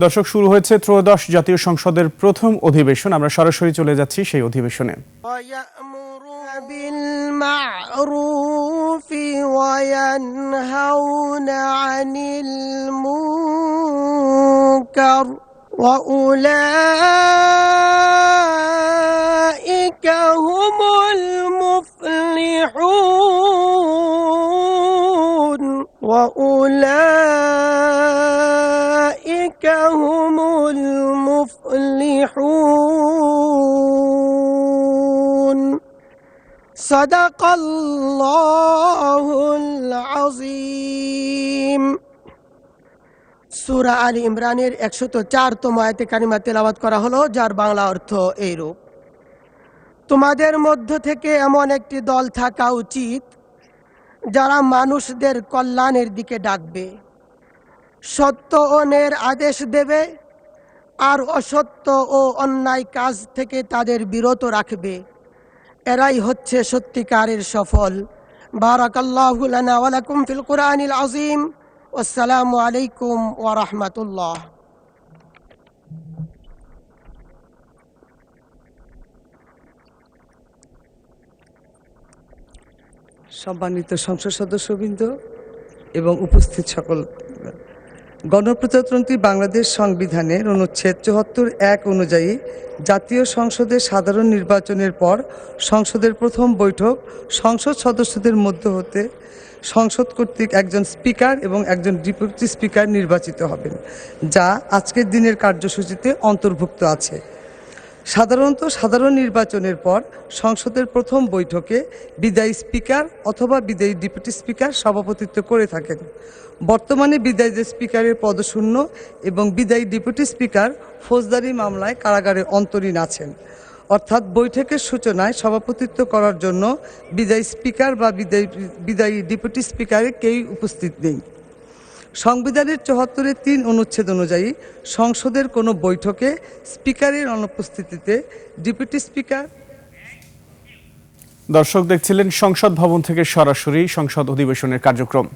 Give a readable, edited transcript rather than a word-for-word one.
দর্শক, শুরু হয়েছে ত্রয়োদশ জাতীয় সংসদের প্রথম অধিবেশন। আমরা সরাসরি চলে যাচ্ছি সেই অধিবেশনে। وأولئك هم المفلحون صدق الله العظيم। সূরা আলী ইমরানের 104তম আয়াতে কারিমা তেলাওয়াত করা হলো, যার বাংলা অর্থ এইরূপ: তোমাদের মধ্য থেকে এমন একটি দল থাকা উচিত যারা মানুষদের কল্যাণের দিকে ডাকবে, সত্য ও ন্যায়ের আদেশ দেবে, আর অসত্য ও অন্যায় কাজ থেকে তাদের বিরত রাখবে। এরাই হচ্ছে সত্যিকারের সফল। বারাকাল্লাহু লানা ওয়া লাকুম ফিল কুরআনিল আযীম। আসসালামু আলাইকুম ওয়া রাহমাতুল্লাহ। সম্মানিত সংসদ সদস্যবৃন্দ এবং উপস্থিত সকল, গণপ্রজাতন্ত্রী বাংলাদেশ সংবিধানের অনুচ্ছেদ ৭৪(১) অনুযায়ী জাতীয় সংসদের সাধারণ নির্বাচনের পর সংসদের প্রথম বৈঠক সংসদ সদস্যদের মধ্য হতে সংসদ কর্তৃক একজন স্পিকার এবং একজন ডেপুটি স্পিকার নির্বাচিত হবেন, যা আজকের দিনের কার্যসূচিতে অন্তর্ভুক্ত আছে। সাধারণত সাধারণ নির্বাচনের পর সংসদের প্রথম বৈঠকে বিদায়ী স্পিকার অথবা বিদায়ী ডেপুটি স্পিকার সভাপতিত্ব করে থাকেন। বর্তমানে বিদায়ী স্পিকারের পদশূন্য এবং বিদায়ী ডেপুটি স্পিকার ফৌজদারি মামলায় কারাগারে অন্তরীণ আছেন। অর্থাৎ বৈঠকের সূচনায় সভাপতিত্ব করার জন্য বিদায়ী স্পিকার বা বিদায়ী ডেপুটি স্পিকারের কেউই উপস্থিত নেই। সংবিধানের ৭৪(৩) অনুচ্ছেদ অনুযায়ী সংসদের কোনো বৈঠকে স্পিকারের অনুপস্থিতিতে ডেপুটি স্পিকার। দর্শক দেখছিলেন সংসদ ভবন থেকে সরাসরি সংসদ অধিবেশনের কার্যক্রম।